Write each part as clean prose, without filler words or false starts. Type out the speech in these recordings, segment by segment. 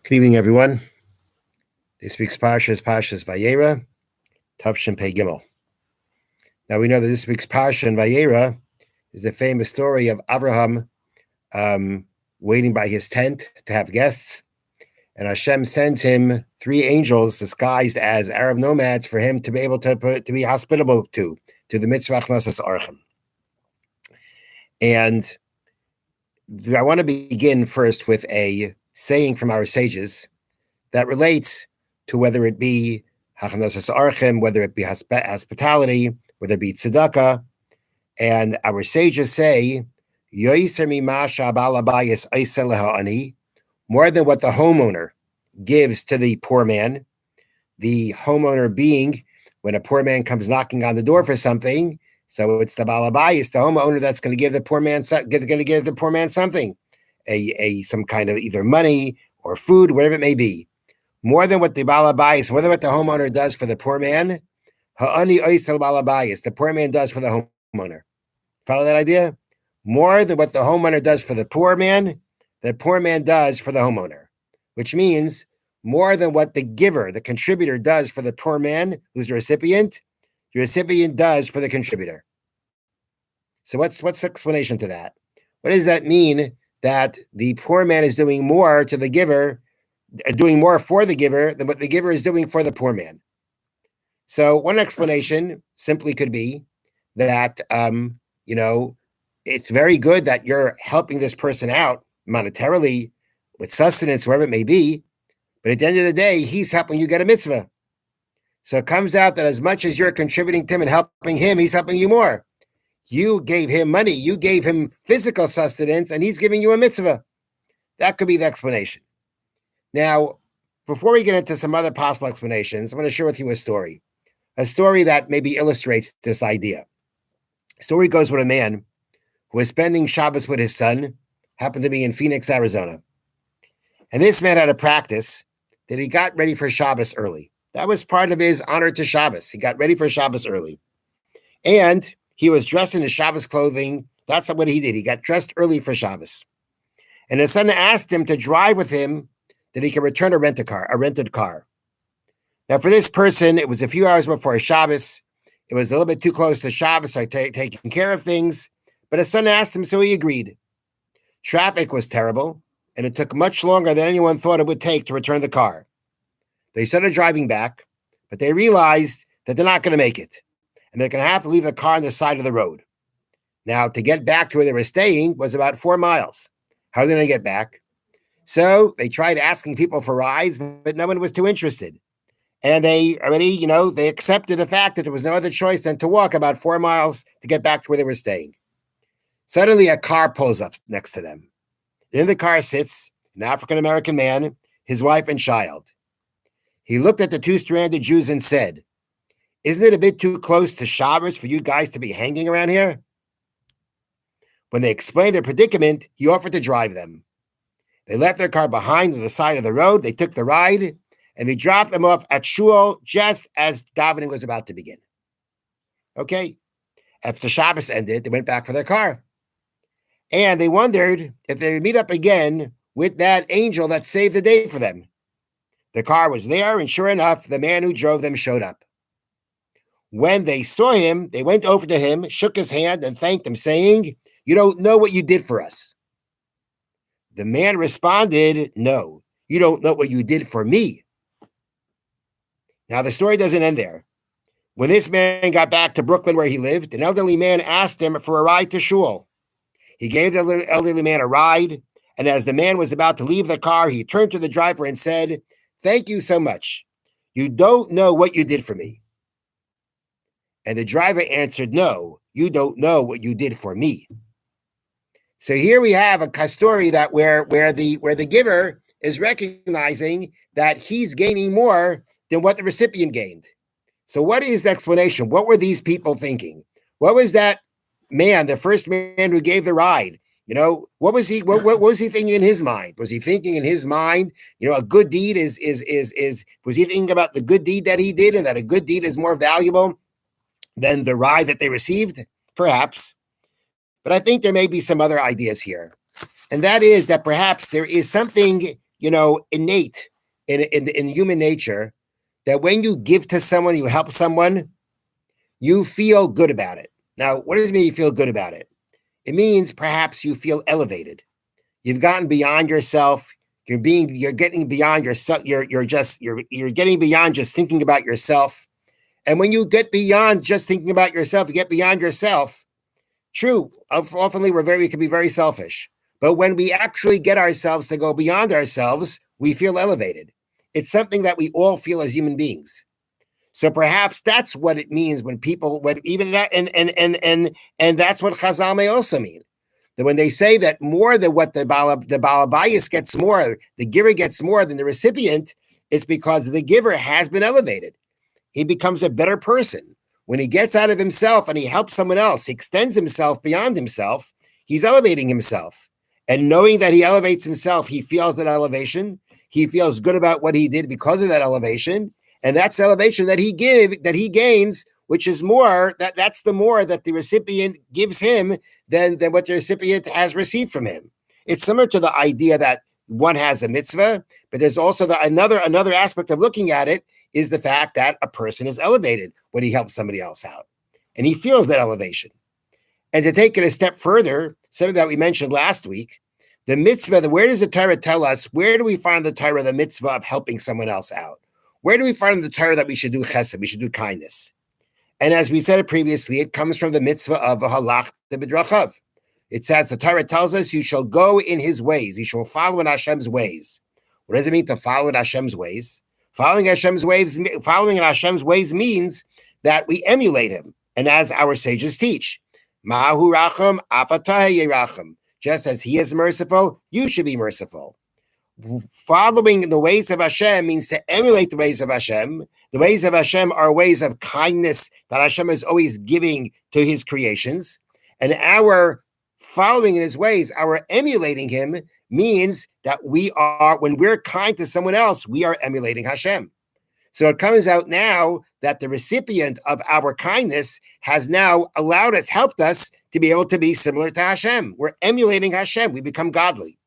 Good evening, everyone. This week's Parsha is Parsha's Vayera, Tavshin Pei Gimel. Now we know that this week's Parsha in Vayera is a famous story of Abraham waiting by his tent to have guests, and Hashem sends him three angels disguised as Arab nomads for him to be able to be hospitable to the mitzvah Achnasas Orchim. And I want to begin first with a saying from our sages that relates to whether it be Hachanasas Archim, whether it be hospitality, whether it be tzedakah. And our sages say, more than what the homeowner gives to the poor man, the homeowner being when a poor man comes knocking on the door for something. So it's the balabayis, the homeowner, that's going to give the poor man something, some kind of either money or food, whatever it may be. More than what the balabayis, more than what the homeowner does for the poor man, ha'ani oisel balabayis, the poor man does for the homeowner. Follow that idea? More than what the homeowner does for the poor man does for the homeowner, which means more than what the giver, the contributor, does for the poor man, who's the recipient does for the contributor. So what's the explanation to that? What does that mean that the poor man is doing more to the giver, doing more for the giver than what the giver is doing for the poor man? So one explanation simply could be that, it's very good that you're helping this person out monetarily with sustenance, wherever it may be, but at the end of the day, he's helping you get a mitzvah. So it comes out that as much as you're contributing to him and helping him, he's helping you more. You gave him money, you gave him physical sustenance, and he's giving you a mitzvah. That could be the explanation. Now, before we get into some other possible explanations, I'm going to share with you a story that maybe illustrates this idea. The story goes with a man who was spending Shabbos with his son, happened to be in Phoenix, Arizona. And this man had a practice that he got ready for Shabbos early. That was part of his honor to Shabbos. He got ready for Shabbos early. And he was dressed in his Shabbos clothing. That's what he did. He got dressed early for Shabbos. And his son asked him to drive with him that he could return a rented car. Now, for this person, it was a few hours before Shabbos. It was a little bit too close to Shabbos, like taking care of things. But his son asked him, so he agreed. Traffic was terrible, and it took much longer than anyone thought it would take to return the car. They started driving back, but they realized that they're not going to make it, and they're going to have to leave the car on the side of the road. Now, to get back to where they were staying was about 4 miles. How are they going to get back? So they tried asking people for rides, but no one was too interested. And they already, they accepted the fact that there was no other choice than to walk about 4 miles to get back to where they were staying. Suddenly, a car pulls up next to them. In the car sits an African-American man, his wife and child. He looked at the two stranded Jews and said, "Isn't it a bit too close to Shabbos for you guys to be hanging around here?" When they explained their predicament, he offered to drive them. They left their car behind on the side of the road. They took the ride, and they dropped them off at shul just as davening was about to begin. Okay. After Shabbos ended, they went back for their car. And they wondered if they would meet up again with that angel that saved the day for them. The car was there, and sure enough, the man who drove them showed up. When they saw him, they went over to him, shook his hand, and thanked him, saying, "You don't know what you did for us." The man responded, "No, you don't know what you did for me." Now, the story doesn't end there. When this man got back to Brooklyn where he lived, an elderly man asked him for a ride to shul. He gave the elderly man a ride, and as the man was about to leave the car, he turned to the driver and said, "Thank you so much. You don't know what you did for me." And the driver answered, "No, you don't know what you did for me." So here we have a story that where the giver is recognizing that he's gaining more than what the recipient gained. So what is the explanation? What were these people thinking? What was that man, the first man who gave the ride? What was he thinking in his mind? Was he thinking in his mind, a good deed was he thinking about the good deed that he did and that a good deed is more valuable than the ride that they received? Perhaps. But I think there may be some other ideas here. And that is that perhaps there is something innate in human nature that when you give to someone, you help someone, you feel good about it. Now, what does it mean you feel good about it? It means perhaps you feel elevated. You've gotten beyond yourself. You're getting beyond yourself. You're getting beyond just thinking about yourself. And when you get beyond just thinking about yourself, you get beyond yourself. True, often we can be very selfish. But when we actually get ourselves to go beyond ourselves, we feel elevated. It's something that we all feel as human beings. So perhaps that's what it means when people, even that, and that's what Chazal may also mean. That when they say that more than what the balabayas gets more, the giver gets more than the recipient, it's because the giver has been elevated. He becomes a better person. When he gets out of himself and he helps someone else, he extends himself beyond himself, he's elevating himself. And knowing that he elevates himself, he feels that elevation. He feels good about what he did because of that elevation. And that's elevation that he gains, which is more, that's the more that the recipient gives him than what the recipient has received from him. It's similar to the idea that one has a mitzvah, but there's also another aspect of looking at it is the fact that a person is elevated when he helps somebody else out. And he feels that elevation. And to take it a step further, something that we mentioned last week, the mitzvah, where does the Torah tell us, where do we find the Torah, the mitzvah of helping someone else out? Where do we find the Torah that we should do chesed, we should do kindness? And as we said it previously, it comes from the mitzvah of halach b'drachav. It says, the Torah tells us, you shall go in his ways. You shall follow in Hashem's ways. What does it mean to follow in Hashem's ways? Following in Hashem's ways means that we emulate him. And as our sages teach, Ma'ahu racham, afatah yeracham. Just as he is merciful, you should be merciful. Following the ways of Hashem means to emulate the ways of Hashem. The ways of Hashem are ways of kindness that Hashem is always giving to his creations. And our following in his ways, our emulating him, means that when we're kind to someone else, we are emulating Hashem. So it comes out now that the recipient of our kindness has now helped us to be able to be similar to Hashem. We're emulating Hashem. We become godly.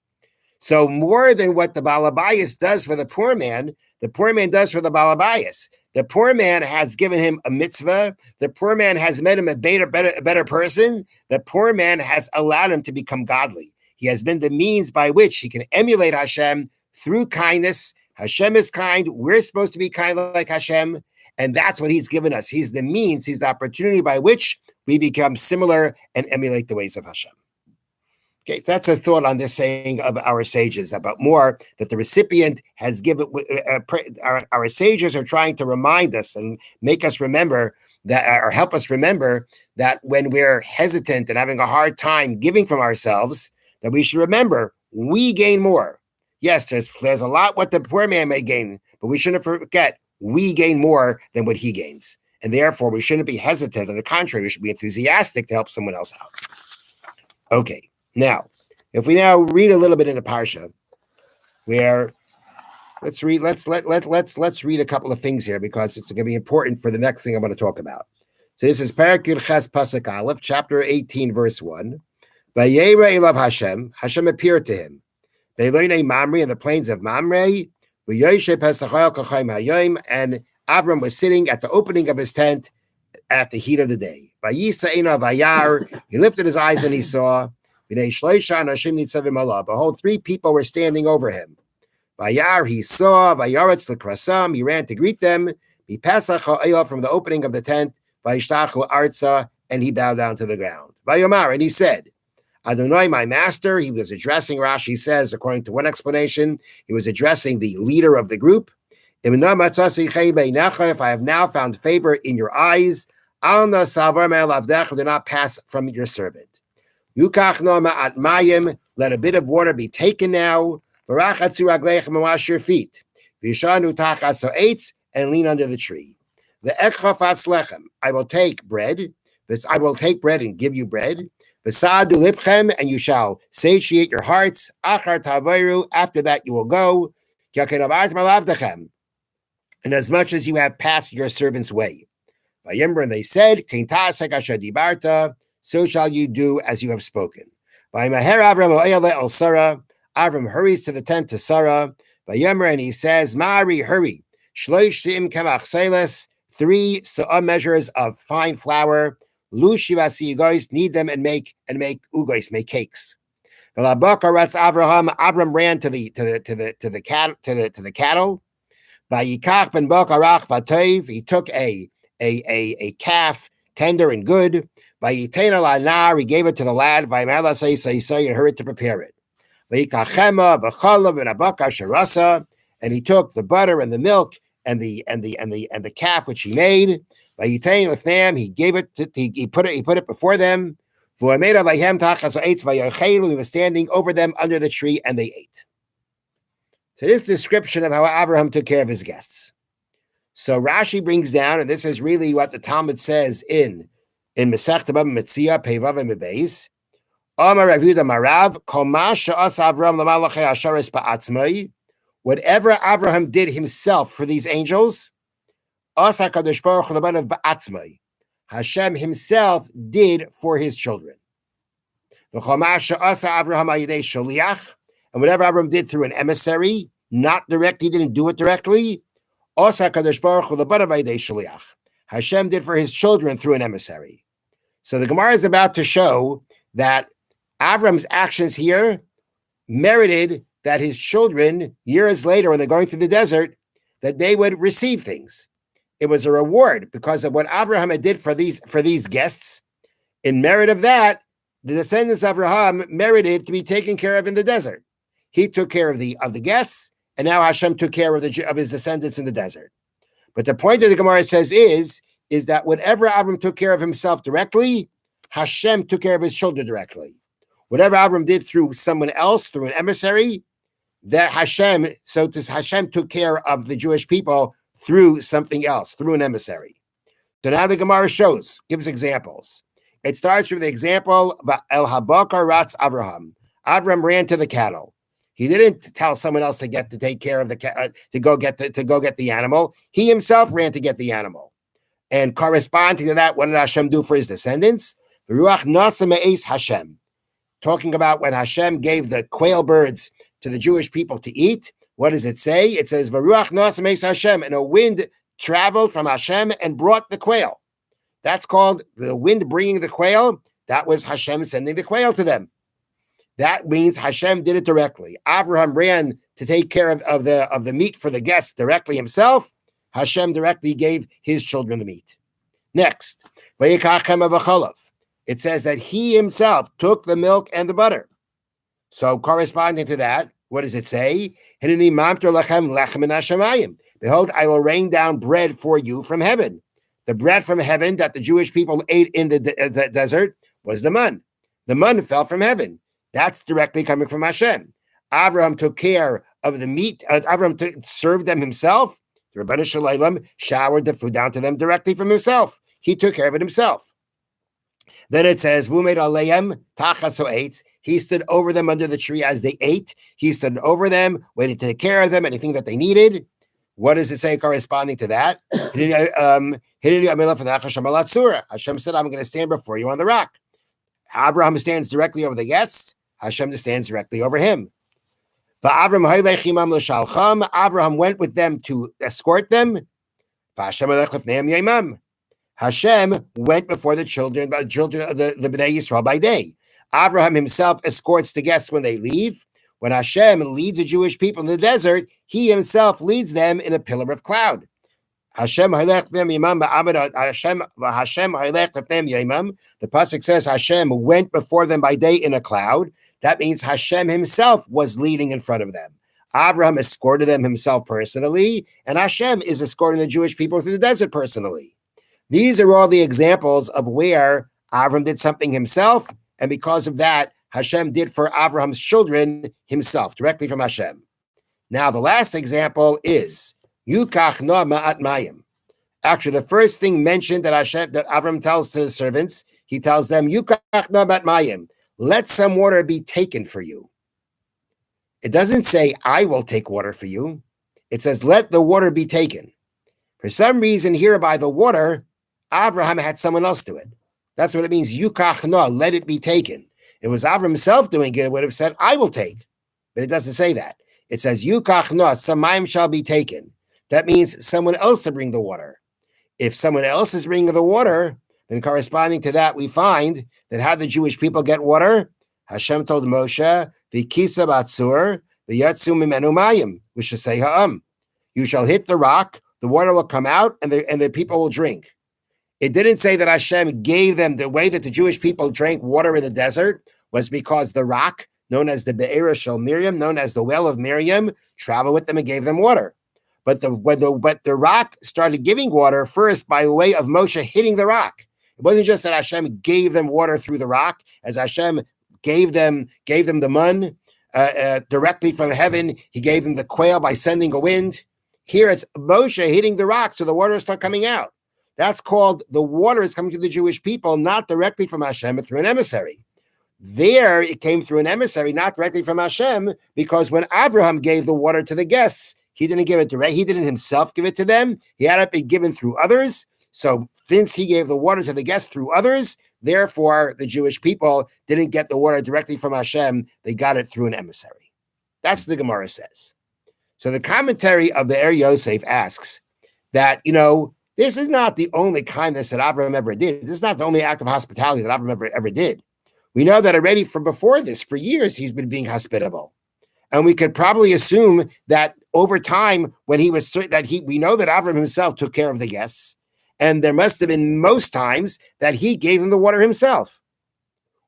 So more than what the balabayas does for the poor man does for the balabayas. The poor man has given him a mitzvah. The poor man has made him a better person. The poor man has allowed him to become godly. He has been the means by which he can emulate Hashem through kindness. Hashem is kind. We're supposed to be kind like Hashem. And that's what he's given us. He's the means. He's the opportunity by which we become similar and emulate the ways of Hashem. Okay, that's a thought on this saying of our sages about more that the recipient has given. Our sages are trying to remind us and make us remember that, or help us remember that when we're hesitant and having a hard time giving from ourselves, that we should remember we gain more. Yes, there's a lot what the poor man may gain, but we shouldn't forget we gain more than what he gains. And therefore, we shouldn't be hesitant. On the contrary, we should be enthusiastic to help someone else out. Okay. Now, if we now read a little bit in the Parsha, where let's read a couple of things here because it's going to be important for the next thing I'm going to talk about. So this is Perek Yud Ches Pasuk Aleph, chapter 18, verse 1. Vayera elav Hashem. Hashem appeared to him. Ve'loinei Mamre, in the plains of Mamre. V'yoshe pesachayel kachayim hayom, and Avram was sitting at the opening of his tent at the heat of the day. Vayisa einav vayar. He lifted his eyes and he saw. Behold, 3 people were standing over him. Vayar, he saw. Vayaretz l'krasam, he ran to greet them. V'pesach ha'ayel, from the opening of the tent. Vayishtachu arza, and he bowed down to the ground. Vayomar, and he said, Adonai, my master. He was addressing, Rashi says, according to one explanation, he was addressing the leader of the group. If I have now found favor in your eyes, do not pass from your servant. Let a bit of water be taken now. And wash your feet. And lean under the tree. I will take bread. I will take bread and give you bread. And you shall satiate your hearts. After that you will go. And as much as you have passed your servant's way. And they said, so shall you do as you have spoken. Avram Avram hurries to the tent to Sarah. Vayomer, and he says, Mari, hurry. Shloish Si'im Kemach Seiles, 3 se'ah measures of fine flour. Lushivasi Ugois, knead them and make ugois, make cakes. Avram ran to the cattle. Vayikach ben Bokarach v'toiv. He took a calf, tender and good. Vayitein al anar. He gave it to the lad. Vayimar l'say and hurried to prepare it. Vayikachema v'cholav v'nabaka sharasa. And he took the butter and the milk and the calf which he made. Vayitein l'fnam. He gave it. He put it before them. He was standing over them under the tree, and they ate. So this description of how Abraham took care of his guests. So Rashi brings down, and this is really what the Talmud says in Masechta Bava Metzia, Peivav and Mebeis. Amar Rav Yehuda Marav, Kol ma she'asa Avraham l'malachei asharis ba'atzmai. Whatever Abraham did himself for these angels, asa kadosh baruch hu l'banav ba'atzmai. Hashem himself did for his children. And whatever Abraham did through an emissary, not directly, he didn't do it directly. Hashem did for his children through an emissary. So the Gemara is about to show that Avram's actions here merited that his children, years later, when they're going through the desert, that they would receive things. It was a reward because of what Abraham did for these guests. In merit of that, the descendants of Abraham merited to be taken care of in the desert. He took care of the guests, and now Hashem took care of his descendants in the desert. But the point of the Gemara says is that whatever Abraham took care of himself directly, Hashem took care of his children directly. Whatever Abraham did through someone else, through an emissary, that Hashem took care of the Jewish people through something else, through an emissary. So now the Gemara gives examples. It starts with the example of El Habakar Ratz Avraham. Avram ran to the cattle. He didn't tell someone else to take care of the to go get the animal. He himself ran to get the animal. And corresponding to that, what did Hashem do for his descendants? Ruach nasa me'es Hashem. Talking about when Hashem gave the quail birds to the Jewish people to eat. What does it say? It says, Varuach nasa me'es Hashem, and a wind traveled from Hashem and brought the quail. That's called the wind bringing the quail. That was Hashem sending the quail to them. That means Hashem did it directly. Abraham ran to take care of the meat for the guests directly himself. Hashem directly gave his children the meat. Next, it says that he himself took the milk and the butter. So corresponding to that, what does it say? Behold, I will rain down bread for you from heaven. The bread from heaven that the Jewish people ate in the desert was the man. The man fell from heaven. That's directly coming from Hashem. Abraham took care of the meat. Abraham served them himself. The Rebbeinu Shalom showered the food down to them directly from himself. He took care of it himself. Then it says, Vumed aleim tachas ha'etz. He stood over them under the tree as they ate. He stood over them, waiting to take care of them, anything that they needed. What does it say corresponding to that? Hashem said, I'm going to stand before you on the rock. Abraham stands directly over the guests. Hashem stands directly over him. Abraham went with them to escort them. Hashem went before the children of the Bnei Yisrael by day. Abraham himself escorts the guests when they leave. When Hashem leads the Jewish people in the desert, he himself leads them in a pillar of cloud. The pasuk says Hashem went before them by day in a cloud. That means Hashem himself was leading in front of them. Abraham escorted them himself personally, and Hashem is escorting the Jewish people through the desert personally. These are all the examples of where Abraham did something himself, and because of that, Hashem did for Abraham's children himself, directly from Hashem. Now, the last example is Yukach no ma'at mayim. Actually, the first thing mentioned that Abraham tells to the servants, he tells them, Yukach no ma'at mayim. Let some water be taken for you. It doesn't say, I will take water for you. It says, let the water be taken. For some reason here by the water, Abraham had someone else do it. That's what it means, Yukach no, let it be taken. It was Abraham himself doing it, it would have said, I will take. But it doesn't say that. It says, Yukach not, Samayim shall be taken. That means someone else to bring the water. If someone else is bringing the water, then corresponding to that, we find that how the Jewish people get water? Hashem told Moshe, V'kisa batzur, v'yatzu mimenu mayim, v'shasei ha'am. You shall hit the rock, the water will come out, and the people will drink. It didn't say that Hashem gave them the way that the Jewish people drank water in the desert was because the rock, known as the Vayera shel Miriam, known as the well of Miriam, traveled with them and gave them water. But the rock started giving water first by way of Moshe hitting the rock. It wasn't just that Hashem gave them water through the rock, as Hashem gave them the mun directly from heaven. He gave them the quail by sending a wind. Here it's Moshe hitting the rock, so the water started coming out. That's called the water is coming to the Jewish people, not directly from Hashem, but through an emissary. There, it came through an emissary, not directly from Hashem, because when Abraham gave the water to the guests, he didn't give it direct. He didn't himself give it to them. He had it be given through others. So since he gave the water to the guests through others, therefore the Jewish people didn't get the water directly from Hashem. They got it through an emissary. That's what the Gemara says. So the commentary of the Vayera Yosef asks that, this is not the only kindness that Avraham ever did. This is not the only act of hospitality that Avraham ever did. We know that already from before this, for years, he's been being hospitable. And we could probably assume that over time, when we know that Avraham himself took care of the guests, and there must have been most times that he gave him the water himself.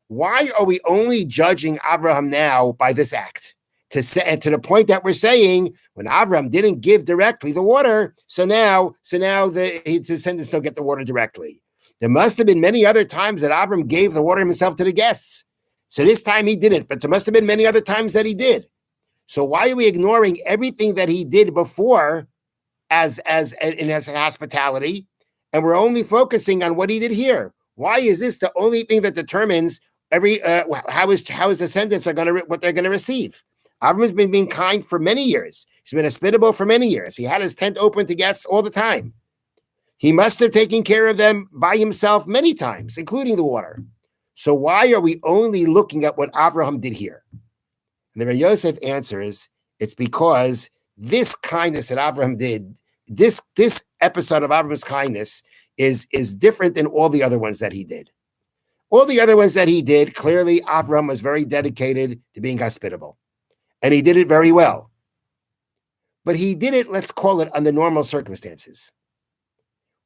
Why are we only judging Avraham now by this act? To the point that we're saying when Avraham didn't give directly the water, so now his descendants don't get the water directly. There must have been many other times that Avraham gave the water himself to the guests. So this time he didn't, but there must have been many other times that he did. So why are we ignoring everything that he did before as hospitality, and we're only focusing on what he did here? Why is this the only thing that determines how his descendants are what they're going to receive? Avram has been being kind for many years. He's been hospitable for many years. He had his tent open to guests all the time. He must have taken care of them by himself many times, including the water. So why are we only looking at what Avraham did here? And the Vayera Yosef answers, it's because this kindness that Avraham did, this episode of Avraham's kindness is different than all the other ones that he did. All the other ones that he did, clearly Avraham was very dedicated to being hospitable. And he did it very well. But he did it, let's call it, under normal circumstances.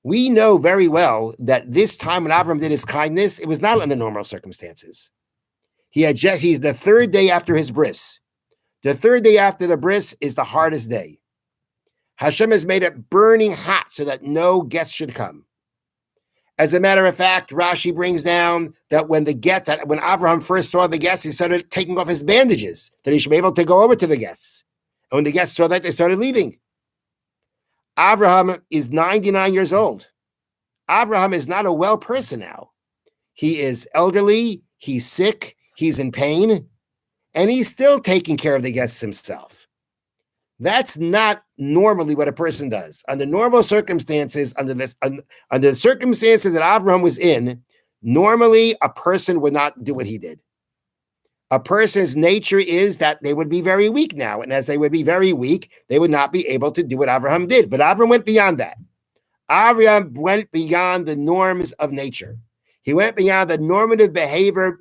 We know very well that this time when Avraham did his kindness, it was not under normal circumstances. He's the third day after his bris. The third day after the bris is the hardest day. Hashem has made it burning hot so that no guests should come. As a matter of fact, Rashi brings down that when Avraham first saw the guests, he started taking off his bandages, that he should be able to go over to the guests. And when the guests saw that, they started leaving. Avraham is 99 years old. Avraham is not a well person now. He is elderly, he's sick, he's in pain, and he's still taking care of the guests himself. That's not normally what a person does. Under normal circumstances, under the circumstances that Avraham was in, normally a person would not do what he did. A person's nature is that they would be very weak now. And as they would be very weak, they would not be able to do what Avraham did. But Avraham went beyond that. Avraham went beyond the norms of nature. He went beyond the normative behavior.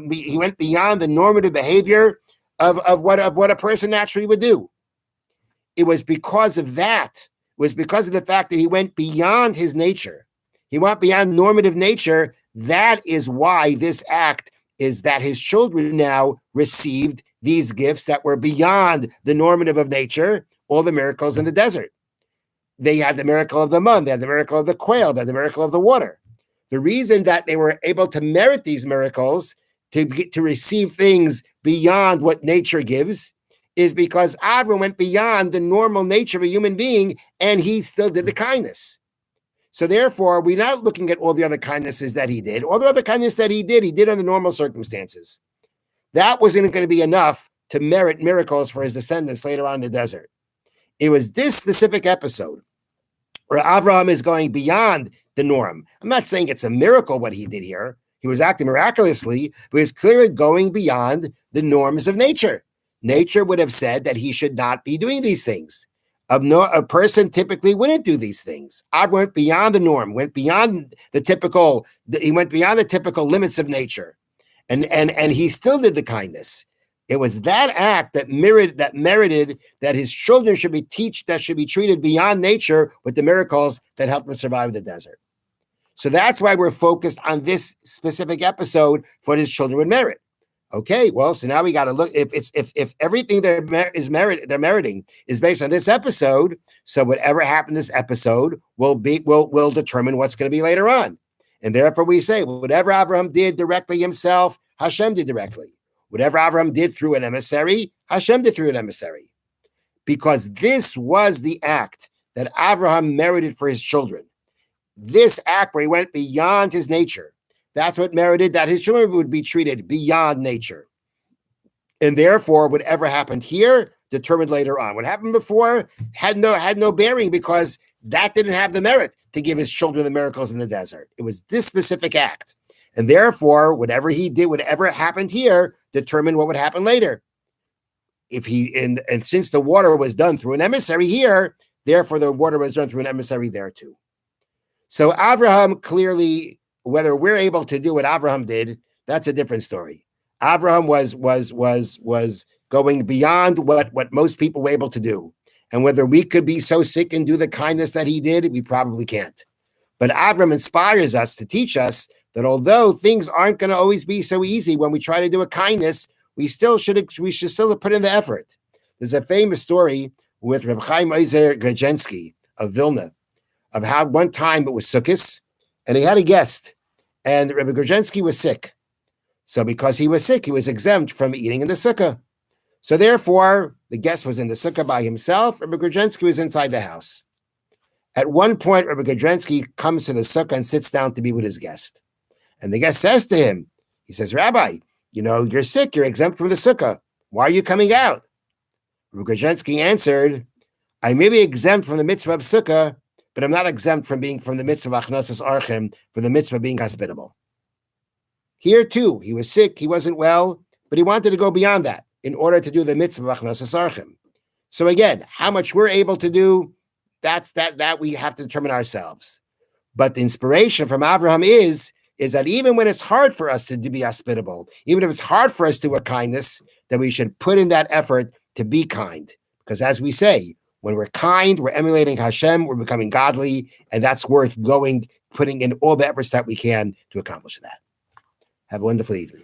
He went beyond the normative behavior of what a person naturally would do. It was because of that. It was because of the fact that he went beyond his nature. He went beyond normative nature. That is why this act is that his children now received these gifts that were beyond the normative of nature, all the miracles in the desert. They had the miracle of the mun, they had the miracle of the quail, they had the miracle of the water. The reason that they were able to merit these miracles, to receive things beyond what nature gives, is because Avraham went beyond the normal nature of a human being, and he still did the kindness. So therefore, we're not looking at all the other kindnesses that he did. All the other kindness that he did under normal circumstances. That wasn't going to be enough to merit miracles for his descendants later on in the desert. It was this specific episode where Avraham is going beyond the norm. I'm not saying it's a miracle what he did here. He was acting miraculously, but he's clearly going beyond the norms of nature. nature would have said that he should not be doing these things. A person typically wouldn't do these things. Avram went beyond the norm, went beyond the typical. He went beyond the typical limits of nature, and he still did the kindness. It was that act that merited that his children should be treated beyond nature with the miracles that helped him survive the desert. So that's why we're focused on this specific episode for his children would merit. Okay, well, so now we got to look if everything they're meriting is based on this episode. So whatever happened this episode will determine what's going to be later on, and therefore we say whatever Abraham did directly himself, Hashem did directly. Whatever Abraham did through an emissary, Hashem did through an emissary, because this was the act that Abraham merited for his children. This act where he went beyond his nature. That's what merited that his children would be treated beyond nature. And therefore, whatever happened here determined later on. What happened before had no bearing, because that didn't have the merit to give his children the miracles in the desert. It was this specific act. And therefore, whatever he did, whatever happened here, determined what would happen later. And since the water was done through an emissary here, therefore the water was done through an emissary there too. So Abraham clearly, whether we're able to do what Abraham did, that's a different story. Abraham was going beyond what most people were able to do. And whether we could be so sick and do the kindness that he did, we probably can't. But Abraham inspires us to teach us that although things aren't going to always be so easy when we try to do a kindness, we should still put in the effort. There's a famous story with Reb Chaim Ozer Grodzinski of Vilna, of how one time it was Sukkot, and he had a guest, and Rebbe Grodzinski was sick. So because he was sick, he was exempt from eating in the sukkah. So therefore, the guest was in the sukkah by himself. Rebbe Grodzinski was inside the house. At one point, Rebbe Grodzinski comes to the sukkah and sits down to be with his guest. And the guest says to him, he says, Rabbi, you're sick, you're exempt from the sukkah. Why are you coming out? Rebbe Grodzinski answered, I may be exempt from the mitzvah of sukkah, but I'm not exempt from the mitzvah of achnasas archim, from the mitzvah of being hospitable. Here too, he was sick, he wasn't well, but he wanted to go beyond that in order to do the mitzvah of achnasas archim. So again, how much we're able to do, that we have to determine ourselves. But the inspiration from Abraham is that even when it's hard for us to be hospitable, even if it's hard for us to do a kindness, that we should put in that effort to be kind. Because as we say, when we're kind, we're emulating Hashem, we're becoming godly, and that's worth putting in all the efforts that we can to accomplish that. Have a wonderful evening.